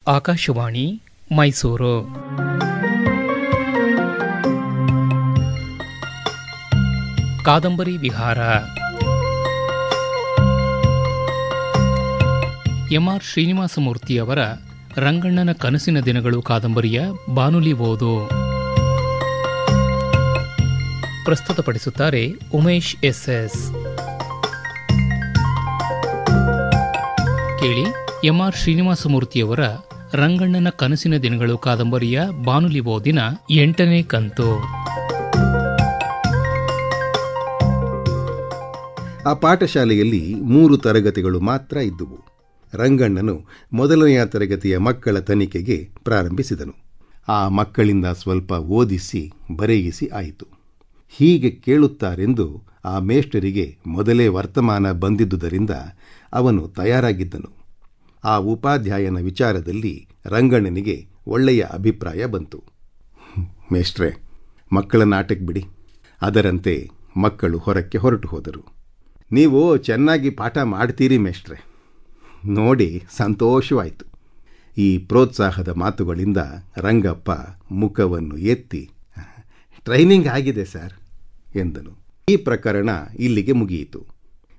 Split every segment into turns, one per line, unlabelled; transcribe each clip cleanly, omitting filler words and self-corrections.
ಆಕಾಶವಾಣಿ ಮೈಸೂರು. ಕಾದಂಬರಿ ವಿಹಾರ. ಎಂ.ಆರ್. ಶ್ರೀನಿವಾಸಮೂರ್ತಿಯವರ ರಂಗಣ್ಣನ ಕನಸಿನ ದಿನಗಳು ಕಾದಂಬರಿಯ ಬಾನುಲಿ ಓದು. ಪ್ರಸ್ತುತಪಡಿಸುತ್ತಾರೆ ಉಮೇಶ್ ಎಸ್. ಕೇಳಿ, ಎಂ.ಆರ್. ಶ್ರೀನಿವಾಸಮೂರ್ತಿಯವರ ರಂಗಣ್ಣನ ಕನಸಿನ ದಿನಗಳು ಕಾದಂಬರಿಯ ಬಾನುಲಿ ಓದಿನ 8ನೇ ಕಂತು.
ಆ ಪಾಠಶಾಲೆಯಲ್ಲಿ 3 ತರಗತಿಗಳು ಮಾತ್ರ ಇದ್ದುವು. ರಂಗಣ್ಣನು ಮೊದಲನೆಯ ತರಗತಿಯ ಮಕ್ಕಳ ತನಿಖೆಗೆ ಪ್ರಾರಂಭಿಸಿದನು. ಆ ಮಕ್ಕಳಿಂದ ಸ್ವಲ್ಪ ಓದಿಸಿ ಬರೆಯಿಸಿ ಆಯಿತು. ಹೀಗೆ ಕೇಳುತ್ತಾರೆಂದು ಆ ಮೇಷ್ಟರಿಗೆ ಮೊದಲೇ ವರ್ತಮಾನ ಬಂದಿದ್ದುದರಿಂದ ಅವನು ತಯಾರಾಗಿದ್ದನು. ಆ ಉಪಾಧ್ಯಾಯನ ವಿಚಾರದಲ್ಲಿ ರಂಗಣ್ಣನಿಗೆ ಒಳ್ಳೆಯ ಅಭಿಪ್ರಾಯ ಬಂತು. ಮೇಷ್ಟ್ರೆ, ಮಕ್ಕಳ ನಾಟಕ ಬಿಡಿ. ಅದರಂತೆ ಮಕ್ಕಳು ಹೊರಕ್ಕೆ ಹೊರಟು ಹೋದರು. ನೀವು ಚೆನ್ನಾಗಿ ಪಾಠ ಮಾಡ್ತೀರಿ ಮೇಷ್ಟ್ರೆ, ನೋಡಿ ಸಂತೋಷವಾಯಿತು. ಈ ಪ್ರೋತ್ಸಾಹದ ಮಾತುಗಳಿಂದ ರಂಗಪ್ಪ ಮುಖವನ್ನು ಎತ್ತಿ, ಟ್ರೈನಿಂಗ್ ಆಗಿದೆ ಸರ್ ಎಂದನು. ಈ ಪ್ರಕರಣ ಇಲ್ಲಿಗೆ ಮುಗಿಯಿತು.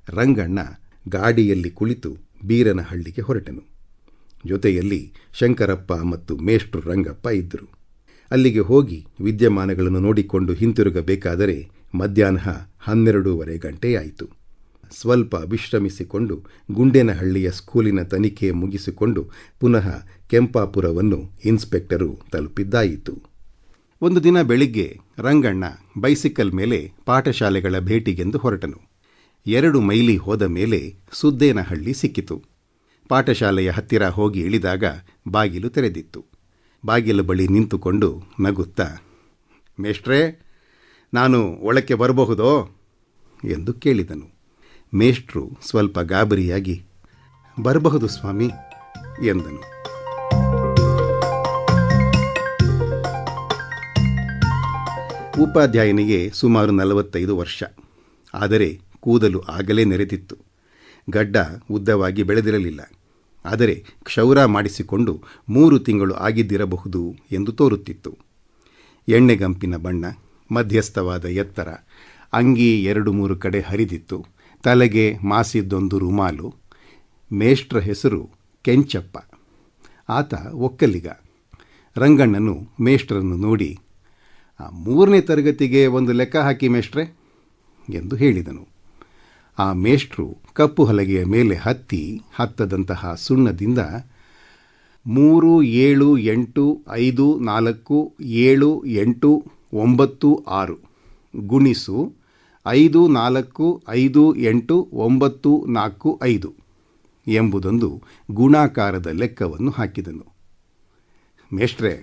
ರಂಗಣ್ಣ ಗಾಡಿಯಲ್ಲಿ ಕುಳಿತು ಬೀರನಹಳ್ಳಿಗೆ ಹೊರಟನು. ಜೊತೆಯಲ್ಲಿ ಶಂಕರಪ್ಪ ಮತ್ತು ಮೇಷ್ಟ್ರು ರಂಗಪ್ಪ ಇದ್ದರು. ಅಲ್ಲಿಗೆ ಹೋಗಿ ವಿದ್ಯಮಾನಗಳನ್ನು ನೋಡಿಕೊಂಡು ಹಿಂತಿರುಗಬೇಕಾದರೆ ಮಧ್ಯಾಹ್ನ 12:30 ಗಂಟೆಯಾಯಿತು. ಸ್ವಲ್ಪ ವಿಶ್ರಮಿಸಿಕೊಂಡು ಗುಂಡೇನಹಳ್ಳಿಯ ಸ್ಕೂಲಿನ ತನಿಖೆ ಮುಗಿಸಿಕೊಂಡು ಪುನಃ ಕೆಂಪಾಪುರವನ್ನು ಇನ್ಸ್ಪೆಕ್ಟರು ತಲುಪಿದ್ದಾಯಿತು. ಒಂದು ದಿನ ಬೆಳಿಗ್ಗೆ ರಂಗಣ್ಣ ಬೈಸಿಕಲ್ ಮೇಲೆ ಪಾಠಶಾಲೆಗಳ ಭೇಟಿಗೆಂದು ಹೊರಟನು. 2 ಮೈಲಿ ಹೋದ ಮೇಲೆ ಸುದ್ದೇನಹಳ್ಳಿ ಸಿಕ್ಕಿತು. ಪಾಠಶಾಲೆಯ ಹತ್ತಿರ ಹೋಗಿ ಇಳಿದಾಗ ಬಾಗಿಲು ತೆರೆದಿತ್ತು. ಬಾಗಿಲು ಬಳಿ ನಿಂತುಕೊಂಡು ನಗುತ್ತಾ, ಮೇಷ್ಟ್ರೇ, ನಾನು ಒಳಕ್ಕೆ ಬರಬಹುದೋ ಎಂದು ಕೇಳಿದನು. ಮೇಷ್ಟ್ರು ಸ್ವಲ್ಪ ಗಾಬರಿಯಾಗಿ, ಬರಬಹುದು ಸ್ವಾಮಿ ಎಂದನು. ಉಪಾಧ್ಯಾಯನಿಗೆ ಸುಮಾರು 45 ವರ್ಷ. ಆದರೆ ಕೂದಲು ಆಗಲೇ ನೆರೆದಿತ್ತು. ಗಡ್ಡ ಉದ್ದವಾಗಿ ಬೆಳೆದಿರಲಿಲ್ಲ. ಆದರೆ ಕ್ಷೌರ ಮಾಡಿಸಿಕೊಂಡು 3 ತಿಂಗಳು ಆಗಿದ್ದಿರಬಹುದು ಎಂದು ತೋರುತ್ತಿತ್ತು. ಎಣ್ಣೆಗಂಪಿನ ಬಣ್ಣ, ಮಧ್ಯಸ್ಥವಾದ ಎತ್ತರ, ಅಂಗಿ 2-3 ಕಡೆ ಹರಿದಿತ್ತು. ತಲೆಗೆ ಮಾಸಿದ್ದೊಂದು ರುಮಾಲು. ಮೇಷ್ಟ್ರ ಹೆಸರು ಕೆಂಚಪ್ಪ. ಆತ ಒಕ್ಕಲಿಗ. ರಂಗಣ್ಣನು ಮೇಷ್ಟ್ರನ್ನು ನೋಡಿ, 3ನೇ ತರಗತಿಗೆ ಒಂದು ಲೆಕ್ಕ ಹಾಕಿ ಮೇಷ್ಟ್ರೆ ಎಂದು ಹೇಳಿದನು. ಆ ಮೇಷ್ಟ್ರು ಕಪ್ಪು ಹಲಗೆಯ ಮೇಲೆ ಹತ್ತದಂತಹ ಸುಣ್ಣದಿಂದ 3, 7, 8, 5, 4, 7, 8, 9, 6 ಗುಣಿಸು 5, 4, 5, 8, 9, 4, 5 ಎಂಬುದೊಂದು ಗುಣಾಕಾರದ ಲೆಕ್ಕವನ್ನು ಹಾಕಿದನು. ಮೇಷ್ಟ್ರೆ,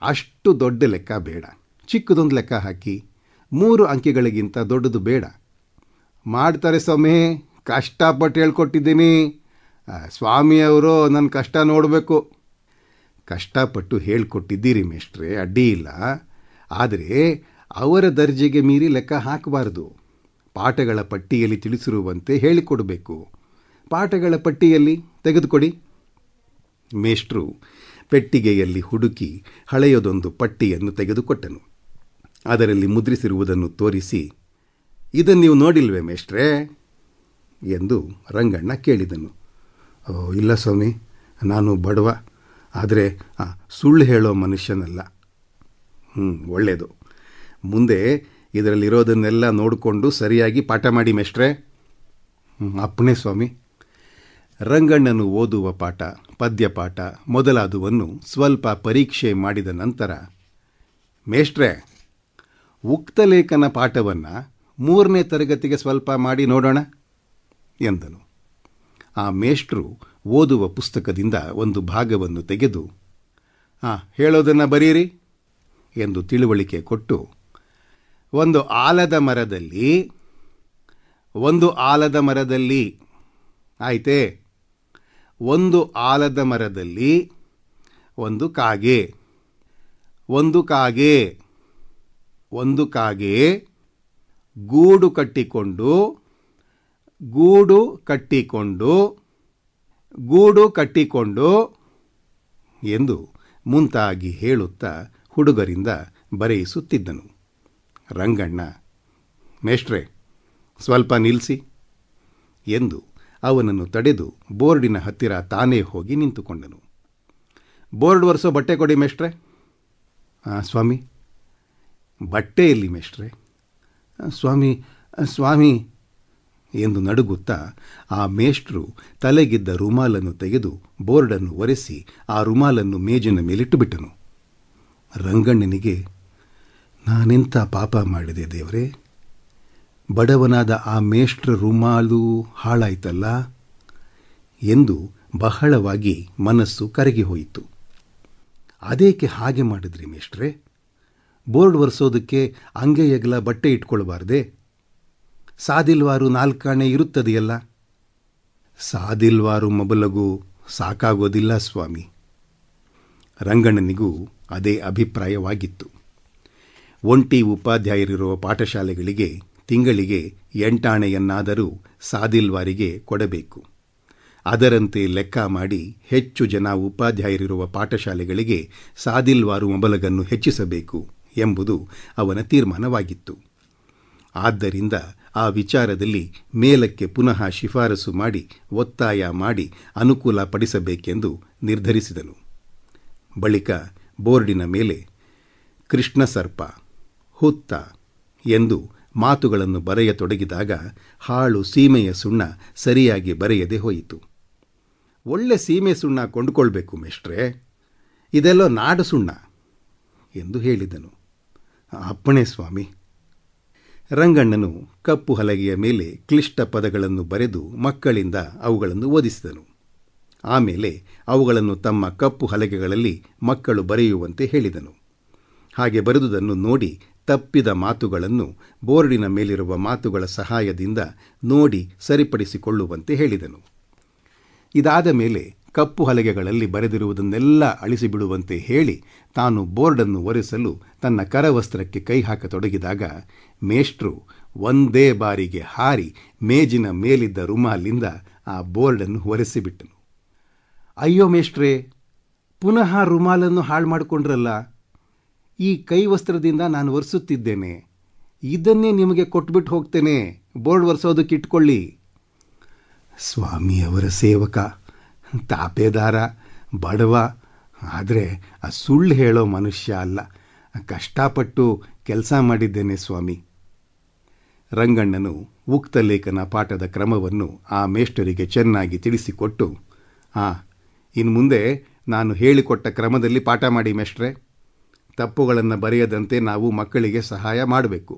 ಅಷ್ಟು ದೊಡ್ಡ ಲೆಕ್ಕ ಬೇಡ, ಚಿಕ್ಕದೊಂದು ಲೆಕ್ಕ ಹಾಕಿ. 3 ಅಂಕೆಗಳಿಗಿಂತ ದೊಡ್ಡದು ಬೇಡ. ಮಾಡ್ತಾರೆ ಸ್ವಾಮಿ, ಕಷ್ಟಪಟ್ಟು ಹೇಳ್ಕೊಟ್ಟಿದ್ದೀನಿ. ಸ್ವಾಮಿಯವರು ನನ್ನ ಕಷ್ಟ ನೋಡಬೇಕು. ಕಷ್ಟಪಟ್ಟು ಹೇಳ್ಕೊಟ್ಟಿದ್ದೀರಿ ಮೇಷ್ಟ್ರೆ, ಅಡ್ಡಿ ಇಲ್ಲ. ಆದರೆ ಅವರ ದರ್ಜೆಗೆ ಮೀರಿ ಲೆಕ್ಕ ಹಾಕಬಾರದು. ಪಾಠಗಳ ಪಟ್ಟಿಯಲ್ಲಿ ತಿಳಿಸಿರುವಂತೆ ಹೇಳಿಕೊಡಬೇಕು. ಪಾಠಗಳ ಪಟ್ಟಿಯಲ್ಲಿ ತೆಗೆದುಕೊಡಿ. ಮೇಷ್ಟ್ರು ಪೆಟ್ಟಿಗೆಯಲ್ಲಿ ಹುಡುಕಿ ಹಳೆಯದೊಂದು ಪಟ್ಟಿಯನ್ನು ತೆಗೆದುಕೊಟ್ಟನು. ಅದರಲ್ಲಿ ಮುದ್ರಿಸಿರುವುದನ್ನು ತೋರಿಸಿ, ಇದನ್ನು ನೀವು ನೋಡಿಲ್ವೇ ಮೇಷ್ಟ್ರೇ ಎಂದು ರಂಗಣ್ಣ ಕೇಳಿದನು. ಇಲ್ಲ ಸ್ವಾಮಿ, ನಾನು ಬಡವ, ಆದರೆ ಸುಳ್ಳು ಹೇಳೋ ಮನುಷ್ಯನಲ್ಲ. ಒಳ್ಳೆಯದು. ಮುಂದೆ ಇದರಲ್ಲಿರೋದನ್ನೆಲ್ಲ ನೋಡಿಕೊಂಡು ಸರಿಯಾಗಿ ಪಾಠ ಮಾಡಿ ಮೇಷ್ಟ್ರೇ. ಅಪ್ಪಣೆ ಸ್ವಾಮಿ. ರಂಗಣ್ಣನು ಓದುವ ಪಾಠ, ಪದ್ಯಪಾಠ ಮೊದಲಾದವನ್ನು ಸ್ವಲ್ಪ ಪರೀಕ್ಷೆ ಮಾಡಿದ ನಂತರ, ಮೇಷ್ಟ್ರೇ, ಉಕ್ತಲೇಖನ ಪಾಠವನ್ನು 3ನೇ ತರಗತಿಗೆ ಸ್ವಲ್ಪ ಮಾಡಿ ನೋಡೋಣ ಎಂದನು. ಆ ಮೇಷ್ಟ್ರು ಓದುವ ಪುಸ್ತಕದಿಂದ ಒಂದು ಭಾಗವನ್ನು ತೆಗೆದು, ಹೇಳೋದನ್ನು ಬರೀರಿ ಎಂದು ತಿಳುವಳಿಕೆ ಕೊಟ್ಟು, ಒಂದು ಆಲದ ಮರದಲ್ಲಿ ಆಯಿತೇ, ಒಂದು ಆಲದ ಮರದಲ್ಲಿ ಒಂದು ಕಾಗೆ ಗೂಡು ಕಟ್ಟಿಕೊಂಡು ಎಂದು ಮುಂತಾಗಿ ಹೇಳುತ್ತಾ ಹುಡುಗರಿಂದ ಬರೆಯಿಸುತ್ತಿದ್ದನು. ರಂಗಣ್ಣ, ಮೇಷ್ಟ್ರೆ, ಸ್ವಲ್ಪ ನಿಲ್ಲಿಸಿ ಎಂದು ಅವನನ್ನು ತಡೆದು ಬೋರ್ಡಿನ ಹತ್ತಿರ ತಾನೇ ಹೋಗಿ ನಿಂತುಕೊಂಡನು. ಬೋರ್ಡ್ ಒರೆಸೋ ಬಟ್ಟೆ ಕೊಡಿ ಮೇಷ್ಟ್ರೆ. ಸ್ವಾಮಿ, ಬಟ್ಟೆ ಎಲ್ಲಿ ಮೇಷ್ಟ್ರೆ? ಸ್ವಾಮಿ ಸ್ವಾಮಿ ಎಂದು ನಡುಗುತ್ತಾ ಆ ಮೇಷ್ಟ್ರು ತಲೆಗಿದ್ದ ರುಮಾಲನ್ನು ತೆಗೆದು ಬೋರ್ಡನ್ನು ಒರೆಸಿ ಆ ರುಮಾಲನ್ನು ಮೇಜಿನ ಮೇಲಿಟ್ಟುಬಿಟ್ಟನು. ರಂಗಣ್ಣನಿಗೆ, ನಾನೆಂಥ ಪಾಪ ಮಾಡಿದೆ ದೇವರೇ, ಬಡವನಾದ ಆ ಮೇಷ್ಟ್ರ ರುಮಾಲು ಹಾಳಾಯ್ತಲ್ಲ ಎಂದು ಬಹಳವಾಗಿ ಮನಸ್ಸು ಕರಗಿ ಹೋಯಿತು. ಅದೇಕೆ ಹಾಗೆ ಮಾಡಿದ್ರಿ ಮೇಷ್ಟ್ರೆ? ಬೋರ್ಡ್ ಒರೆಸೋದಕ್ಕೆ ಅಂಗೈಯಗಲ ಬಟ್ಟೆ ಇಟ್ಕೊಳ್ಬಾರ್ದೆ? ಸಾದಿಲ್ವಾರು 4 ಆಣೆ ಇರುತ್ತದೆಯಲ್ಲ. ಸಾದಿಲ್ವಾರು ಮೊಬಲಗೂ ಸಾಕಾಗೋದಿಲ್ಲ ಸ್ವಾಮಿ. ರಂಗಣ್ಣನಿಗೂ ಅದೇ ಅಭಿಪ್ರಾಯವಾಗಿತ್ತು. ಒಂಟಿ ಉಪಾಧ್ಯಾಯರಿರುವ ಪಾಠಶಾಲೆಗಳಿಗೆ ತಿಂಗಳಿಗೆ 8 ಆಣೆಯನ್ನಾದರೂ ಸಾದಿಲ್ವಾರಿಗೆ ಕೊಡಬೇಕು. ಅದರಂತೆ ಲೆಕ್ಕ ಮಾಡಿ ಹೆಚ್ಚು ಜನ ಉಪಾಧ್ಯಾಯರಿರುವ ಪಾಠಶಾಲೆಗಳಿಗೆ ಸಾದಿಲ್ವಾರು ಮೊಬಲಗನ್ನು ಹೆಚ್ಚಿಸಬೇಕು ಎಂಬುದು ಅವನ ತೀರ್ಮಾನವಾಗಿತ್ತು. ಆದ್ದರಿಂದ ಆ ವಿಚಾರದಲ್ಲಿ ಮೇಲಕ್ಕೆ ಪುನಃ ಶಿಫಾರಸು ಮಾಡಿ ಒತ್ತಾಯ ಮಾಡಿ ಅನುಕೂಲ ಪಡಿಸಬೇಕೆಂದು ನಿರ್ಧರಿಸಿದನು. ಬಳಿಕ ಬೋರ್ಡಿನ ಮೇಲೆ ಕೃಷ್ಣ ಸರ್ಪ, ಹುತ್ತ ಎಂದು ಮಾತುಗಳನ್ನು ಬರೆಯತೊಡಗಿದಾಗ ಹಾಳು ಸೀಮೆಯ ಸುಣ್ಣ ಸರಿಯಾಗಿ ಬರೆಯದೆ ಹೋಯಿತು. ಒಳ್ಳೆ ಸೀಮೆ ಸುಣ್ಣ ಕೊಂಡುಕೊಳ್ಬೇಕು ಮೇಷ್ಟ್ರೆ, ಇದೆಲ್ಲೋ ನಾಡು ಸುಣ್ಣ ಎಂದು ಹೇಳಿದನು. ಅಪ್ಪಣೆ ಸ್ವಾಮಿ. ರಂಗಣ್ಣನು ಕಪ್ಪು ಹಲಗೆಯ ಮೇಲೆ ಕ್ಲಿಷ್ಟ ಪದಗಳನ್ನು ಬರೆದು ಮಕ್ಕಳಿಂದ ಅವುಗಳನ್ನು ಓದಿಸಿದನು. ಆಮೇಲೆ ಅವುಗಳನ್ನು ತಮ್ಮ ಕಪ್ಪು ಹಲಗೆಗಳಲ್ಲಿ ಮಕ್ಕಳು ಬರೆಯುವಂತೆ ಹೇಳಿದನು. ಹಾಗೆ ಬರೆದುದನ್ನು ನೋಡಿ ತಪ್ಪಿದ ಮಾತುಗಳನ್ನು ಬೋರ್ಡಿನ ಮೇಲಿರುವ ಮಾತುಗಳ ಸಹಾಯದಿಂದ ನೋಡಿ ಸರಿಪಡಿಸಿಕೊಳ್ಳುವಂತೆ ಹೇಳಿದನು. ಇದಾದ ಮೇಲೆ ಕಪ್ಪು ಹಲಗೆಗಳಲ್ಲಿ ಬರೆದಿರುವುದನ್ನೆಲ್ಲ ಅಳಿಸಿಬಿಡುವಂತೆ ಹೇಳಿ ತಾನು ಬೋರ್ಡನ್ನು ಒರೆಸಲು ತನ್ನ ಕರವಸ್ತ್ರಕ್ಕೆ ಕೈ ಹಾಕತೊಡಗಿದಾಗ ಮೇಷ್ಟ್ರು ಒಂದೇ ಬಾರಿಗೆ ಹಾರಿ ಮೇಜಿನ ಮೇಲಿದ್ದ ರುಮಾಲಿಂದ ಆ ಬೋರ್ಡನ್ನು ಒರೆಸಿಬಿಟ್ಟನು. ಅಯ್ಯೋ ಮೇಷ್ಟ್ರೇ, ಪುನಃ ರುಮಾಲನ್ನು ಹಾಳು ಮಾಡಿಕೊಂಡ್ರಲ್ಲ. ಈ ಕೈವಸ್ತ್ರದಿಂದ ನಾನು ಒರೆಸುತ್ತಿದ್ದೇನೆ. ಇದನ್ನೇ ನಿಮಗೆ ಕೊಟ್ಬಿಟ್ಟು ಹೋಗ್ತೇನೆ, ಬೋರ್ಡ್ ಒರೆಸೋದಕ್ಕಿಟ್ಕೊಳ್ಳಿ. ಸ್ವಾಮಿಯವರ ಸೇವಕ, ತಾಪೇದಾರ, ಬಡವ, ಆದರೆ ಆ ಸುಳ್ಳು ಹೇಳೋ ಮನುಷ್ಯ ಅಲ್ಲ. ಕಷ್ಟಪಟ್ಟು ಕೆಲಸ ಮಾಡಿದ್ದೇನೆ ಸ್ವಾಮಿ. ರಂಗಣ್ಣನು ಉಕ್ತ ಲೇಖನ ಪಾಠದ ಕ್ರಮವನ್ನು ಆ ಮೇಷ್ಟರಿಗೆ ಚೆನ್ನಾಗಿ ತಿಳಿಸಿಕೊಟ್ಟು, ಇನ್ನು ಮುಂದೆ ನಾನು ಹೇಳಿಕೊಟ್ಟ ಕ್ರಮದಲ್ಲಿ ಪಾಠ ಮಾಡಿ ಮೇಷ್ಟ್ರೆ. ತಪ್ಪುಗಳನ್ನು ಬರೆಯದಂತೆ ನಾವು ಮಕ್ಕಳಿಗೆ ಸಹಾಯ ಮಾಡಬೇಕು.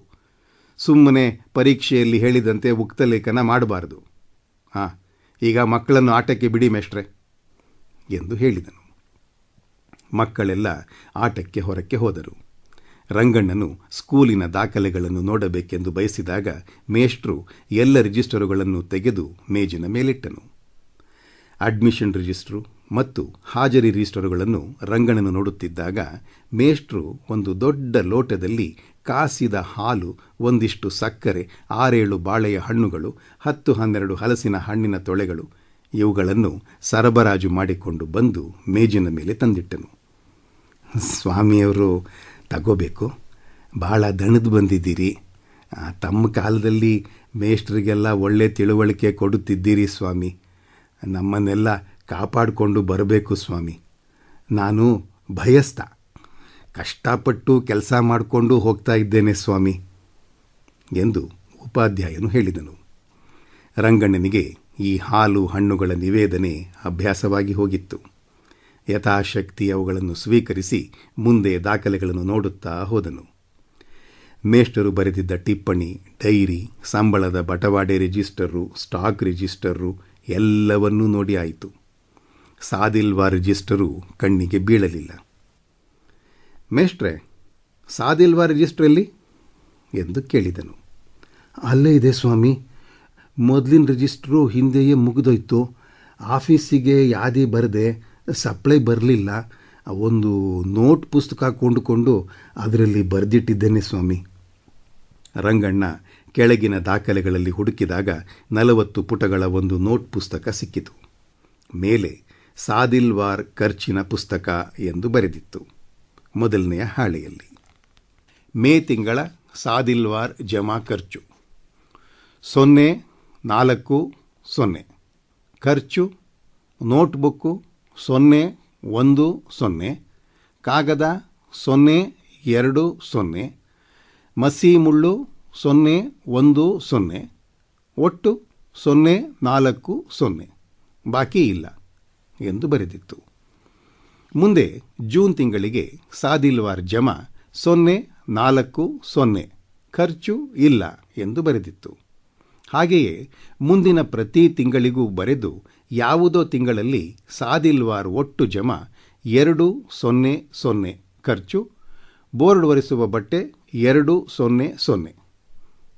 ಸುಮ್ಮನೆ ಪರೀಕ್ಷೆಯಲ್ಲಿ ಹೇಳಿದಂತೆ ಉಕ್ತ ಲೇಖನ ಮಾಡಬಾರದು. ಈಗ ಮಕ್ಕಳನ್ನು ಆಟಕ್ಕೆ ಬಿಡಿ ಮೇಷ್ಟ್ರೆ ಎಂದು ಹೇಳಿದನು. ಮಕ್ಕಳೆಲ್ಲ ಆಟಕ್ಕೆ ಹೊರಕ್ಕೆ ಹೋದರು. ರಂಗಣ್ಣನು ಸ್ಕೂಲಿನ ದಾಖಲೆಗಳನ್ನು ನೋಡಬೇಕೆಂದು ಬಯಸಿದಾಗ ಮೇಷ್ಟ್ರು ಎಲ್ಲ ರಿಜಿಸ್ಟರುಗಳನ್ನು ತೆಗೆದು ಮೇಜಿನ ಮೇಲಿಟ್ಟನು. ಅಡ್ಮಿಷನ್ ರಿಜಿಸ್ಟ್ರು ಮತ್ತು ಹಾಜರಿ ರಿಜಿಸ್ಟರುಗಳನ್ನು ರಂಗಣ್ಣನು ನೋಡುತ್ತಿದ್ದಾಗ ಮೇಷ್ಟ್ರು ಒಂದು ದೊಡ್ಡ ಲೋಟದಲ್ಲಿ ಕಾಸಿದ ಹಾಲು, ಒಂದಿಷ್ಟು ಸಕ್ಕರೆ, 6-7 ಬಾಳೆಯ ಹಣ್ಣುಗಳು, 10-12 ಹಲಸಿನ ಹಣ್ಣಿನ ತೊಳೆಗಳು ಇವುಗಳನ್ನು ಸರಬರಾಜು ಮಾಡಿಕೊಂಡು ಬಂದು ಮೇಜಿನ ಮೇಲೆ ತಂದಿಟ್ಟನು. ಸ್ವಾಮಿಯವರು ತಗೋಬೇಕು, ಭಾಳ ದಣದು ಬಂದಿದ್ದೀರಿ. ತಮ್ಮ ಕಾಲದಲ್ಲಿ ಮೇಷ್ಟ್ರಿಗೆಲ್ಲ ಒಳ್ಳೆ ತಿಳುವಳಿಕೆ ಕೊಡುತ್ತಿದ್ದೀರಿ ಸ್ವಾಮಿ. ನಮ್ಮನ್ನೆಲ್ಲ ಕಾಪಾಡಿಕೊಂಡು ಬರಬೇಕು ಸ್ವಾಮಿ. ನಾನು ಭಯಸ್ಥ, ಕಷ್ಟಪಟ್ಟು ಕೆಲಸ ಮಾಡಿಕೊಂಡು ಹೋಗ್ತಾ ಇದ್ದೇನೆ ಸ್ವಾಮಿ ಎಂದು ಉಪಾಧ್ಯಾಯನು ಹೇಳಿದನು. ರಂಗಣ್ಣನಿಗೆ ಈ ಹಾಲು ಹಣ್ಣುಗಳ ನಿವೇದನೆ ಅಭ್ಯಾಸವಾಗಿ ಹೋಗಿತ್ತು. ಯಥಾಶಕ್ತಿ ಅವುಗಳನ್ನು ಸ್ವೀಕರಿಸಿ ಮುಂದೆ ದಾಖಲೆಗಳನ್ನು ನೋಡುತ್ತಾ ಹೋದನು. ಮೇಷ್ಟರು ಬರೆದಿದ್ದ ಟಿಪ್ಪಣಿ, ಡೈರಿ, ಸಂಬಳದ ಬಟವಾಡೆ ರಿಜಿಸ್ಟರು, ಸ್ಟಾಕ್ ರಿಜಿಸ್ಟರು ಎಲ್ಲವನ್ನೂ ನೋಡಿ ಆಯಿತು. ಸಾದಿಲ್ವಾ ರಿಜಿಸ್ಟರು ಕಣ್ಣಿಗೆ ಬೀಳಲಿಲ್ಲ. ಮೇಷ್ಟ್ರೆ, ಸಾದಿಲ್ವಾ ರಿಜಿಸ್ಟ್ರಲ್ಲಿ ಎಂದು ಕೇಳಿದನು. ಅಲ್ಲೇ ಇದೆ ಸ್ವಾಮಿ. ಮೊದಲಿನ ರಿಜಿಸ್ಟ್ರು ಹಿಂದೆಯೇ ಮುಗಿದೋಯ್ತು. ಆಫೀಸಿಗೆ ಯಾದಿ ಬರದೆ ಸಪ್ಲೈ ಬರಲಿಲ್ಲ. ಒಂದು ನೋಟ್ ಪುಸ್ತಕ ಕೊಂಡುಕೊಂಡು ಅದರಲ್ಲಿ ಬರೆದಿಟ್ಟಿದ್ದೇನೆ ಸ್ವಾಮಿ. ರಂಗಣ್ಣ ಕೆಳಗಿನ ದಾಖಲೆಗಳಲ್ಲಿ ಹುಡುಕಿದಾಗ 40 ಪುಟಗಳ ಒಂದು ನೋಟ್ ಪುಸ್ತಕ ಸಿಕ್ಕಿತು. ಮೇಲೆ ಸಾದಿಲ್ವಾರ್ ಖರ್ಚಿನ ಪುಸ್ತಕ ಎಂದು ಬರೆದಿತ್ತು. ಮೊದಲನೆಯ ಹಾಳೆಯಲ್ಲಿ ಮೇ ತಿಂಗಳ ಸಾದಿಲ್ವಾರ್ ಜಮಾ ಖರ್ಚು 040 ಖರ್ಚು ನೋಟ್ಬುಕ್ಕು 010 ಕಾಗದ 020 ಮಸಿ ಮುಳ್ಳು 010 ಒಟ್ಟು 040 ಬಾಕಿ ಇಲ್ಲ ಎಂದು ಬರೆದಿತ್ತು. ಮುಂದೆ ಜೂನ್ ತಿಂಗಳಿಗೆ ಸಾದಿಲ್ವಾರ್ ಜಮಾ 040 ಖರ್ಚು ಇಲ್ಲ ಎಂದು ಬರೆದಿತ್ತು. ಹಾಗೆಯೇ ಮುಂದಿನ ಪ್ರತಿ ತಿಂಗಳಿಗೂ ಬರೆದು ಯಾವುದೋ ತಿಂಗಳಲ್ಲಿ ಸಾದಿಲ್ವಾರ್ ಒಟ್ಟು ಜಮಾ 200 ಖರ್ಚು, ಬೋರ್ಡ್ ಒರೆಸುವ ಬಟ್ಟೆ 200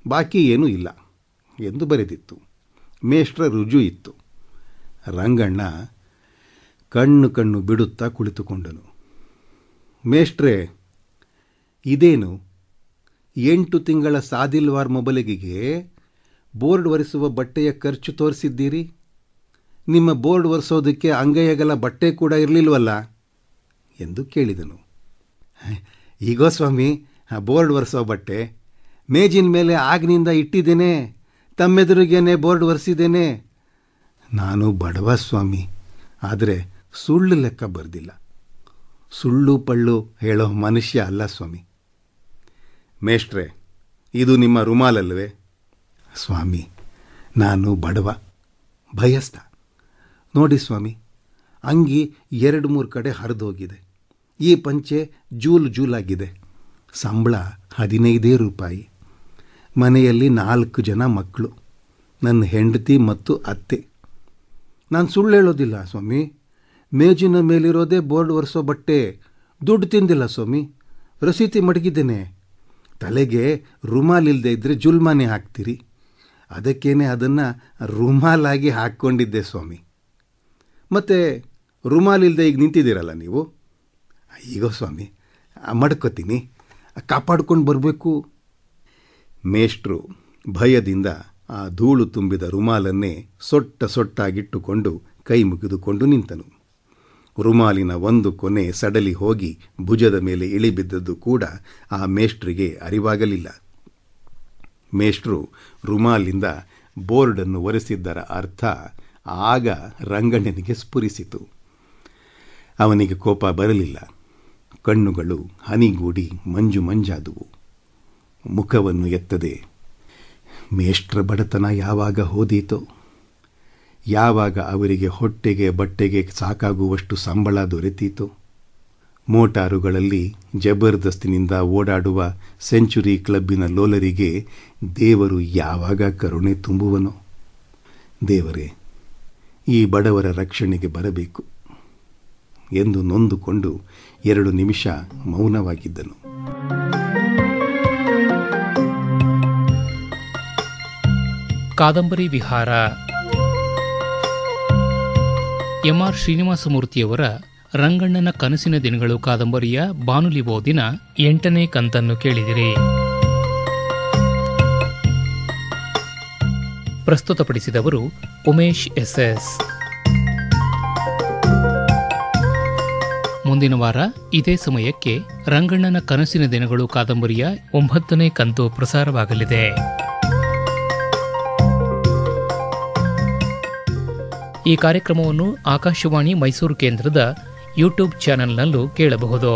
ಬಾಕಿ ಏನೂ ಇಲ್ಲ ಎಂದು ಬರೆದಿತ್ತು. ಮೇಷ್ಟ್ರ ರುಜು ಇತ್ತು. ರಂಗಣ್ಣ ಕಣ್ಣು ಬಿಡುತ್ತಾ ಕುಳಿತುಕೊಂಡನು. ಮೇಷ್ಟ್ರೇ, ಇದೇನು 8 ತಿಂಗಳ ಸಾದಿಲ್ವಾರ್ ಮೊಬಲಿಗೆಗೆ ಬೋರ್ಡ್ ಒರೆಸುವ ಬಟ್ಟೆಯ ಖರ್ಚು ತೋರಿಸಿದ್ದೀರಿ? ನಿಮ್ಮ ಬೋರ್ಡ್ ಒರೆಸೋದಕ್ಕೆ ಅಂಗೈಯಗಲ ಬಟ್ಟೆ ಕೂಡ ಇರಲಿಲ್ವಲ್ಲ ಎಂದು ಕೇಳಿದನು. ಈಗೋ ಸ್ವಾಮಿ, ಬೋರ್ಡ್ ಒರೆಸೋ ಬಟ್ಟೆ ಮೇಜಿನ ಮೇಲೆ ಆಗ್ನಿಂದ ಇಟ್ಟಿದ್ದೇನೆ, ತಮ್ಮೆದುರಿಗೇನೆ ಬೋರ್ಡ್ ಒರೆಸಿದ್ದೇನೆ. ನಾನು ಬಡವ ಸ್ವಾಮಿ, ಆದರೆ ಸುಳ್ಳು ಲೆಕ್ಕ ಬರೆದಿಲ್ಲ. ಸುಳ್ಳು ಪಳ್ಳು ಹೇಳೋ ಮನುಷ್ಯ ಅಲ್ಲ ಸ್ವಾಮಿ. ಮೇಷ್ಟ್ರೆ, ಇದು ನಿಮ್ಮ ರುಮಾಲಲ್ವೇ? ಸ್ವಾಮಿ, ನಾನು ಬಡವ, ಭಯಸ್ಥ. ನೋಡಿ ಸ್ವಾಮಿ, ಅಂಗಿ 2-3 ಕಡೆ ಹರಿದೋಗಿದೆ. ಈ ಪಂಚೆ ಜೂಲಾಗಿದೆ. ಸಂಬಳ 15 ರೂಪಾಯಿ. ಮನೆಯಲ್ಲಿ 4 ಜನ ಮಕ್ಕಳು, ನನ್ನ ಹೆಂಡತಿ ಮತ್ತು ಅತ್ತೆ. ನಾನು ಸುಳ್ಳು ಹೇಳೋದಿಲ್ಲ ಸ್ವಾಮಿ. ಮೇಜಿನ ಮೇಲಿರೋದೇ ಬೋರ್ಡ್ ಒರೆಸೋ ಬಟ್ಟೆ. ದುಡ್ಡು ತಿಂದಿಲ್ಲ ಸ್ವಾಮಿ, ರಸೀತಿ ಮಡಗಿದ್ದೇನೆ. ತಲೆಗೆ ರುಮಾಲ್ ಇಲ್ಲದೆ ಇದ್ದರೆ ಜುಲ್ಮಾನೆ ಹಾಕ್ತೀರಿ, ಅದಕ್ಕೇನೆ ಅದನ್ನು ರುಮಾಲಾಗಿ ಹಾಕ್ಕೊಂಡಿದ್ದೆ ಸ್ವಾಮಿ. ಮತ್ತು ರುಮಾಲ್ ಇಲ್ಲದೆ ಈಗ ನಿಂತಿದ್ದೀರಲ್ಲ ನೀವು. ಈಗ ಸ್ವಾಮಿ ಮಡ್ಕೋತೀನಿ, ಕಾಪಾಡ್ಕೊಂಡು ಬರಬೇಕು. ಮೇಷ್ಟ್ರು ಭಯದಿಂದ ಆ ಧೂಳು ತುಂಬಿದ ರುಮಾಲನ್ನೇ ಸೊಟ್ಟಾಗಿಟ್ಟುಕೊಂಡು ಕೈ ಮುಗಿದುಕೊಂಡು ನಿಂತನು. ರುಮಾಲಿನ ಒಂದು ಕೊನೆ ಸಡಲಿ ಹೋಗಿ ಭುಜದ ಮೇಲೆ ಇಳಿಬಿದ್ದದ್ದು ಕೂಡ ಆ ಮೇಷ್ಟ್ರಿಗೆ ಅರಿವಾಗಲಿಲ್ಲ. ಮೇಷ್ಟ್ರು ರುಮಾಲಿಂದ ಬೋರ್ಡನ್ನು ಒರೆಸಿದ್ದರ ಅರ್ಥ ಆಗ ರಂಗಣ್ಣನಿಗೆ ಸ್ಫುರಿಸಿತು. ಅವನಿಗೆ ಕೋಪ ಬರಲಿಲ್ಲ. ಕಣ್ಣುಗಳು ಹನಿಗೂಡಿ ಮಂಜಾದುವು. ಮುಖವನ್ನು ಎತ್ತದೆ, ಮೇಷ್ಟ್ರ ಬಡತನ ಯಾವಾಗ ಹೋದೀತೋ, ಯಾವಾಗ ಅವರಿಗೆ ಹೊಟ್ಟೆಗೆ ಬಟ್ಟೆಗೆ ಸಾಕಾಗುವಷ್ಟು ಸಂಬಳ ದೊರೆತೀತೋ, ಮೋಟಾರುಗಳಲ್ಲಿ ಜಬರ್ದಸ್ತಿನಿಂದ ಓಡಾಡುವ ಸೆಂಚುರಿ ಕ್ಲಬ್ಬಿನ ಲೋಲರಿಗೆ ದೇವರು ಯಾವಾಗ ಕರುಣೆ ತುಂಬುವನೋ. ದೇವರೇ, ಈ ಬಡವರ ರಕ್ಷಣೆಗೆ ಬರಬೇಕು ಎಂದು ನೊಂದುಕೊಂಡು 2 ನಿಮಿಷ ಮೌನವಾಗಿದ್ದನು.
ಕಾದಂಬರಿ ವಿಹಾರ. ಎಂ.ಆರ್. ಶ್ರೀನಿವಾಸಮೂರ್ತಿಯವರ ರಂಗಣ್ಣನ ಕನಸಿನ ದಿನಗಳು ಕಾದಂಬರಿಯ ಬಾನುಲಿ ಓದಿನ 8ನೇ ಕಂತನ್ನು ಕೇಳಿದಿರಿ. ಪ್ರಸ್ತುತಪಡಿಸಿದವರು ಉಮೇಶ್ ಎಸ್. ಮುಂದಿನ ವಾರ ಇದೇ ಸಮಯಕ್ಕೆ ರಂಗಣ್ಣನ ಕನಸಿನ ದಿನಗಳು ಕಾದಂಬರಿಯ 9ನೇ ಕಂತು ಪ್ರಸಾರವಾಗಲಿದೆ. ಈ ಕಾರ್ಯಕ್ರಮವನ್ನು ಆಕಾಶವಾಣಿ ಮೈಸೂರು ಕೇಂದ್ರದ ಯೂಟ್ಯೂಬ್ ಚಾನೆಲ್ನಲ್ಲೂ ಕೇಳಬಹುದು.